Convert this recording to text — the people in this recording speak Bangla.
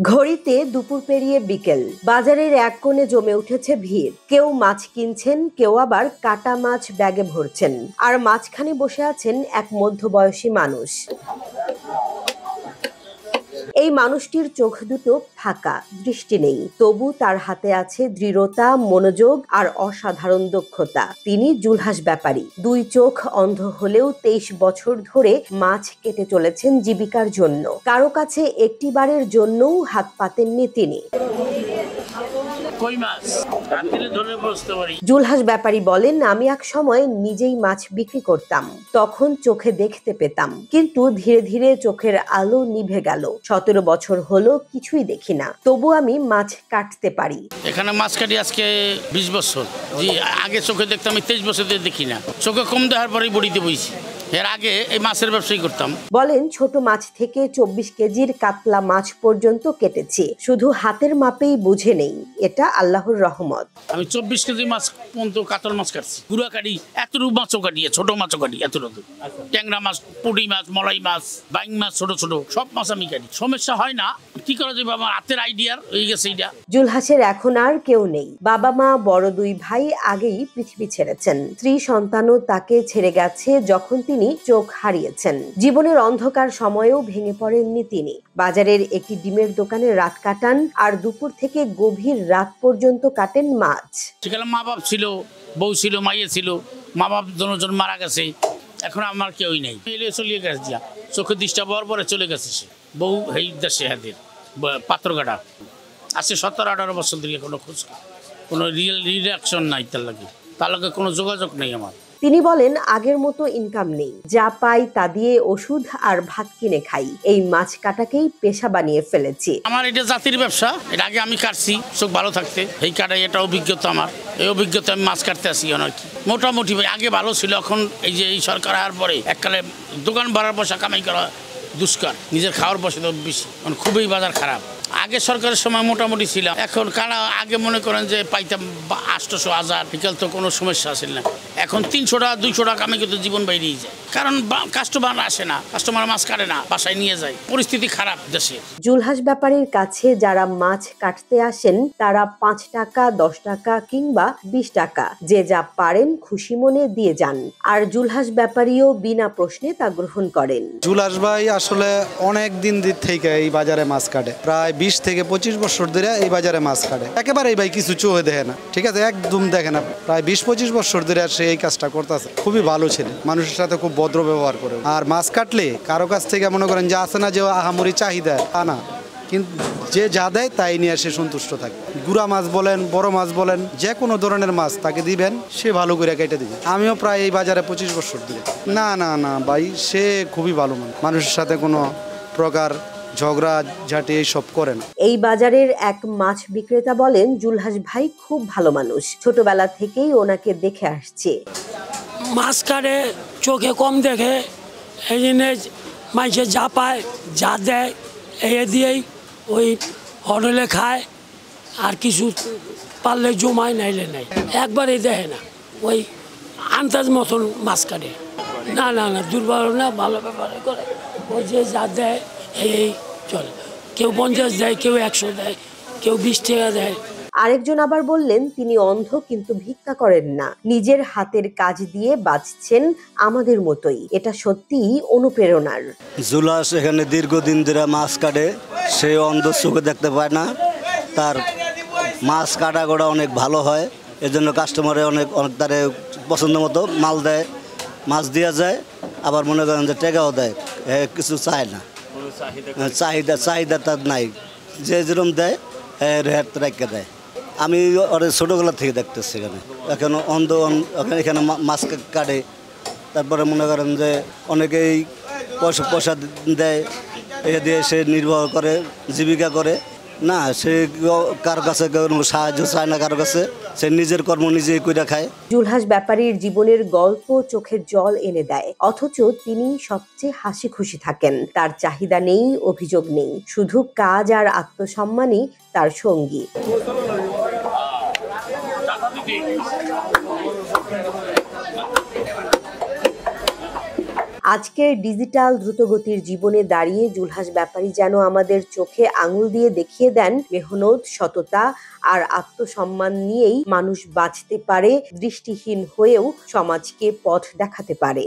ঘড়িতে দুপুর পেরিয়ে বিকেল, বাজারের এক কোণে জমে উঠেছে ভিড়। কেউ মাছ কিনছেন, কেউ আবার কাটা মাছ ব্যাগে ভরছেন, আর মাঝখানে বসে আছেন এক মধ্যবয়সী মানুষ। এই মানুষটির চোখ দুটো ফাঁকা, দৃষ্টি নেই, তবু তার হাতে আছে দৃঢ়তা, মনোযোগ আর অসাধারণ দক্ষতা। তিনি জুলহাস ব্যাপারী। দুই চোখ অন্ধ হলেও 23 বছর ধরে মাছ কেটে চলেছেন জীবিকার জন্য। কারো কাছে একটিবারের জন্যও হাত পাতেননি তিনি। জুলহাস ব্যাপারী বলেন, আমি এক সময় নিজেই মাছ বিক্রি করতাম, তখন চোখে দেখতে পেতাম, কিন্তু ধীরে ধীরে চোখের আলো নিভে গেল। 17 বছর হলো কিছুই দেখি না, তবু আমি মাছ কাটতে পারি। এখানে মাছ কাটি আজকে 20 বছর। জি, আগে চোখে দেখতাম, 23 বছর ধরে দেখি না। চোখে কম দেওয়ার পরেই বড়িতে বইছি। এর আগে এই মাছের ব্যবসায়ী করতাম। বলেন, ছোট মাছ থেকে 24 কেজির কাতলা মাছ পর্যন্ত কেটেছি, শুধু হাতের মাপেই বুঝে নেই, এটা আল্লাহর রহমত। আমি 24 কেজি মাছ পর্যন্ত কাতল মাছ কাটছি, গুড়া কাটি, এতটুকু মাছও কাটি, ছোট মাছও কাটি, এতটুকু ট্যাংরা মাছ, পুঁটি মাছ, মলাই মাছ, বাইং মাছ, ছোট ছোট সব মাছ আমি কাটি। সমস্যা হয় না, কি করা যাবে, আমার হাতের আইডিয়ার হয়ে গেছে এটা। জুলহাসের এখন আর কেউ নেই। বাবা মা, বড় দুই ভাই আগেই পৃথিবী ছেড়েছেন। স্ত্রী সন্তানও তাকে ছেড়ে গেছে যখন তিনি চোখ হারিয়েছেন। জীবনের অন্ধকার সময়েও ভেঙে পড়েননি তিনি। বাজারের একটি ডিমের দোকানে রাত কাটান, আর দুপুর থেকে গভীর রাত পর্যন্ত কাটেন মাছ। সেখানে মা বাপ ছিল, বউ ছিল, মাইয়ে ছিল, মা বাপ দুজন মারা গেছে, এখন আমার কেউই নেই। চলিয়ে গেছে, চোখে দৃষ্টা বরাবরে চলে গেছে। সে বউ এই দেশে হাতের পাত্রঘাটা আছে 17-18 বছর ধরে, কোনো খোঁজ, কোনো রিয়াকশন নাই, তার লগে কোনো যোগাযোগ নেই আমার। তিনি বলেন, আগের মতো ইনকাম নেই, যা পাই তা দিয়ে ওষুধ আর ভাত কিনে খাই। এই মাছ কাটাকেই পেশা বানিয়ে ফেলেছি। আমার এটা জাতির ব্যবসা, এর আগে আমি কাটছি চোখ ভালো থাকতে, এই কাটাই এটা অভিজ্ঞতা আমার। এই অভিজ্ঞতা আমি মাছ কাটতে আসি আর কি। মোটামুটি আগে ভালো ছিল, এখন এই যে এই সরকার আসার পরে এককালে দোকান ভাড়ার পয়সা কামাই করা দুষ্কার, নিজের খাওয়ার পয়সা তো বেশি, খুবই বাজার খারাপ। আগে সরকারের সময় মোটামুটি ছিল, এখন কারা আগে মনে করেন যে পাইতাম 800, 1000, বিকেল তো কোনো সমস্যা আসে না। এখন 300 টাকা 200 টাকা কামে কিন্তু জীবন বাইরেই যায়, কারণ কাস্টমার আসে না, কাস্টমার মাছ কাটে না, বাসায় নিয়ে যায়, পরিস্থিতি খারাপ দেশে। জুলহাস ব্যাপারীর কাছে যারা মাছ কাটতে আসেন তারা 5 টাকা, 10 টাকা কিংবা 20 টাকা যে যা পারেন খুশি মনে দিয়ে যান, আর জুলহাস ব্যাপারীও বিনা প্রশ্নে তা গ্রহণ করেন। জুলহাস ভাই আসলে অনেক দিন থেকে এই বাজারে মাছ কাটে, প্রায় 20 থেকে 25 বছর ধরে এই বাজারে মাছ কাটে। একেবারে ভাই কিছু চোখে দেখে না, ঠিক আছে, একদম দেখে না। প্রায় 20-25 বছর ধরে সে এই কাজটা করতেছে। খুবই ভালো ছেলে, মানুষের সাথে খুব ভদ্র ব্যবহার করে। আর মাছ কাটলে কারো কাছ থেকে মনে করেন যে আছে না যে আহামরি চাহিদা, তা না, কিন্তু যে যা দেয় তাই নিয়ে সে সন্তুষ্ট থাকে। গুড়া মাছ বলেন, বড় মাছ বলেন, যে কোনো ধরনের মাছ তাকে দিবেন, সে ভালো করে কেটে দিবে। আমিও প্রায় এই বাজারে 25 বছর ধরে। না না না ভাই, সে খুবই ভালো মানুষ, মানুষের সাথে কোনো প্রকার ঝগড়া ঝাঁটি এইসব করেন। এই বাজারের এক মাছ বিক্রেতা বলেন, জুলহাস ভাই খুব ভালো মানুষ, ছোটবেলা থেকেই ওনাকে দেখে আসছে। মাছ কাটে, চোখে কম দেখে, এই জন্য মাইসে যা পায় যা দেয় এই দিয়েই ওই হোটেলে খায়, আর কিছু পারলে জমায়, নাইলে নাই, একবারেই দেখে না, ওই আন্দাজ মতন মাছ কাটে। না না না, দুর্বল না, ভালো ব্যাপারে করে, ওই যে যা দেয় এই চলে। কেউ 50 দেয়, কেউ 100 দেয়, কেউ 20 টাকা দেয়। আরেকজন আবার বললেন, তিনি অন্ধ কিন্তু ভিক্ষা করেন না, নিজের হাতের কাজ দিয়ে বাঁচছেন আমাদের মতোই। এটা সত্যিই অনুপ্রেরণার। জুলহাস এখানে দীর্ঘদিন ধরে মাছ কাটে, সে অন্ধ চোখে দেখতে পায় না, তার মাছ কাটা গোড়া অনেক ভালো হয়, এজন্য কাস্টমারে অনেক তারে পছন্দ মতো মাল দেয়, মাছ দেওয়া যায়, আবার মনে করেন যে টাকাও দেয়, কিছু চায় না, চাহিদা তার নাই, যে যেরকম দেয় রেট রেখে দেয়। আমি ওরা ছোটোবেলা থেকে দেখতেছি এখানে, এখন অন্ধ এখানে মাছ কাটে, তারপরে মনে করেন যে অনেকেই পয়সা দেয়, এ দিয়ে সে নির্ভর করে, জীবিকা করে না, সে কারো কাছে সাহায্য চায় না, কারো কাছে সে নিজের কর্ম নিজেই কইরা খায়। জুলহাস ব্যাপারীর জীবনের গল্প চোখের জল এনে দেয়, অথচ তিনি সবচেয়ে হাসি খুশি থাকেন। তার চাহিদা নেই, অভিযোগ নেই, শুধু কাজ আর আত্মসম্মানই তার সঙ্গী। আজকের ডিজিটাল দ্রুতগতির জীবনে দাঁড়িয়ে জুলহাস ব্যাপারী যেন আমাদের চোখে আঙুল দিয়ে দেখিয়ে দেন মেহনত, সততা আর আত্মসম্মান নিয়েই মানুষ বাঁচতে পারে, দৃষ্টিহীন হয়েও সমাজকে পথ দেখাতে পারে।